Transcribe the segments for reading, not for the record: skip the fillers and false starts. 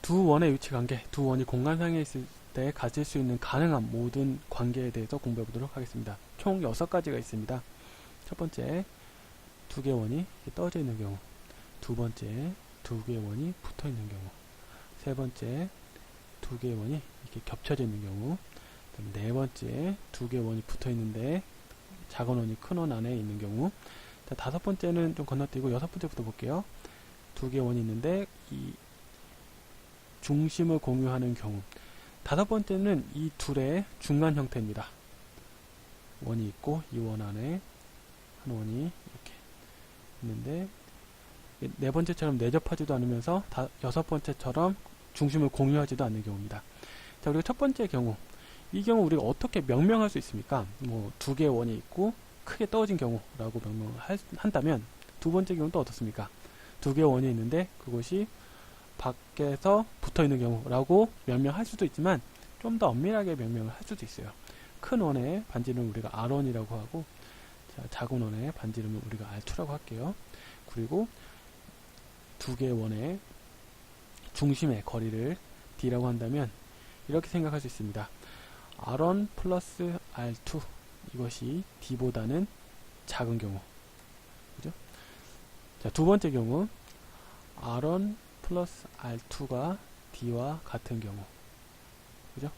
두 원의 위치 관계, 두 원이 공간상에 있을 때 가질 수 있는 가능한 모든 관계에 대해서 공부해 보도록 하겠습니다. 총 6가지가 있습니다. 첫 번째, 두 개의 원이 이렇게 떨어져 있는 경우. 두 번째, 두 개의 원이 붙어 있는 경우. 세 번째, 두 개의 원이 이렇게 겹쳐져 있는 경우. 그다음 네 번째, 두 개의 원이 붙어 있는데 작은 원이 큰 원 안에 있는 경우. 자, 다섯 번째는 좀 건너뛰고 여섯 번째부터 볼게요. 두 개의 원이 있는데 이 중심을 공유하는 경우. 다섯 번째는 이 둘의 중간 형태입니다. 원이 있고 이 원 안에 한 원이 이렇게 있는데 네 번째처럼 내접하지도 않으면서 여섯 번째처럼 중심을 공유하지도 않는 경우입니다. 자, 그리고 첫 번째 경우, 이 경우 우리가 어떻게 명명할 수 있습니까? 뭐 두 개의 원이 있고 크게 떨어진 경우라고 명명한다면 두 번째 경우는 또 어떻습니까? 두 개의 원이 있는데 그것이 밖에서 붙어있는 경우라고 명명할 수도 있지만 좀 더 엄밀하게 명명을 할 수도 있어요. 큰 원의 반지름을 우리가 R1이라고 하고, 자, 작은 원의 반지름을 우리가 R2라고 할게요. 그리고 두 개의 원의 중심의 거리를 D라고 한다면 이렇게 생각할 수 있습니다. R1 플러스 R2, 이것이 D보다는 작은 경우, 그죠? 자, 두 번째 경우 R1 플러스 R2가 D와 같은 경우, 그죠?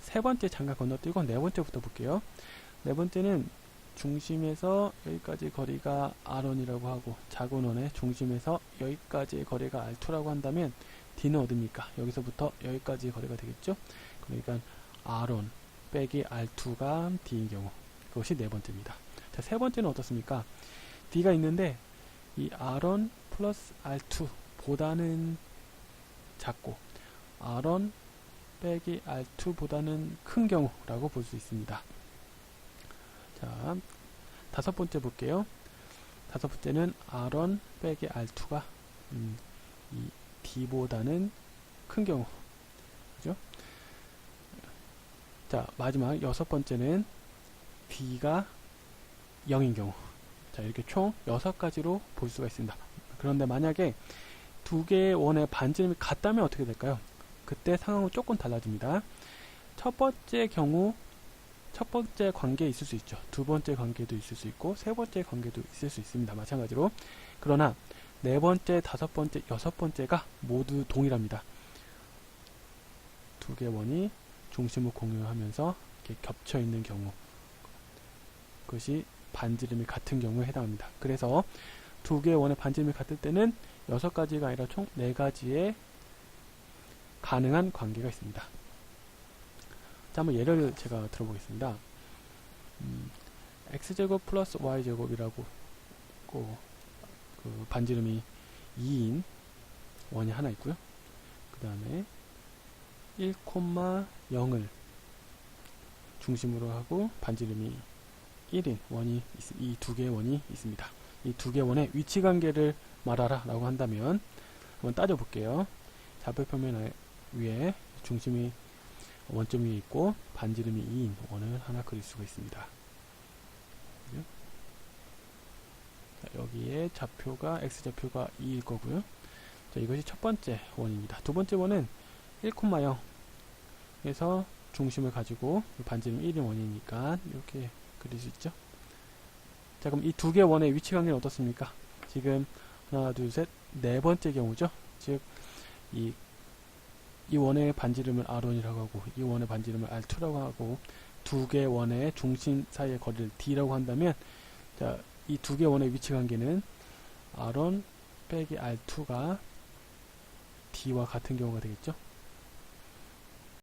세 번째 잠깐 건너뛰고 네 번째부터 볼게요. 네 번째는 중심에서 여기까지 거리가 R1이라고 하고 작은 원의 중심에서 여기까지의 거리가 R2라고 한다면 D는 어딥니까? 여기서부터 여기까지 거리가 되겠죠? 그러니까 R1 빼기 R2가 D인 경우, 그것이 네 번째입니다. 자, 세 번째는 어떻습니까? D가 있는데 이 R1 플러스 R2 보다는 작고 R1 빼기 R2 보다는 큰 경우라고 볼 수 있습니다. 자, 다섯 번째 볼게요. 다섯 번째는 R1 빼기 R2가 이 D보다는 큰 경우, 그죠? 자, 마지막 여섯 번째는 D가 0인 경우. 자, 이렇게 총 6가지로 볼 수가 있습니다. 그런데 만약에 두 개의 원의 반지름이 같다면 어떻게 될까요? 그때 상황은 조금 달라집니다. 첫 번째 경우, 첫 번째 관계에 있을 수 있죠. 두 번째 관계도 있을 수 있고 세 번째 관계도 있을 수 있습니다. 마찬가지로. 그러나 네 번째, 다섯 번째, 여섯 번째가 모두 동일합니다. 두 개의 원이 중심을 공유하면서 이렇게 겹쳐 있는 경우, 그것이 반지름이 같은 경우에 해당합니다. 그래서 두 개의 원의 반지름이 같을 때는 6가지가 아니라 총 4가지의 가능한 관계가 있습니다. 자, 한번 예를 제가 들어보겠습니다. x제곱 플러스 y제곱이라고 그 반지름이 2인 원이 하나 있고요. 그 다음에 1,0을 중심으로 하고 반지름이 1인 원이 이 두 개의 원이 있습니다. 이 두 개의 원의 위치 관계를 말하라 라고 한다면 한번 따져 볼게요. 좌표표면 위에 중심이 원점 위에 있고 반지름이 2인 원을 하나 그릴 수가 있습니다. 자, 여기에 좌표가 x좌표가 2일 거고요. 자, 이것이 첫 번째 원입니다. 두 번째 원은 1,0에서 중심을 가지고 반지름 1인 원이니까 이렇게 그릴 수 있죠. 자, 그럼 이 두 개의 원의 위치 관계는 어떻습니까? 지금 하나, 둘, 셋, 네 번째 경우죠. 즉, 이 원의 반지름을 R1이라고 하고 이 원의 반지름을 R2라고 하고 두 개의 원의 중심 사이의 거리를 D라고 한다면, 자, 이 두 개의 원의 위치 관계는 R1 빼기 R2가 D와 같은 경우가 되겠죠.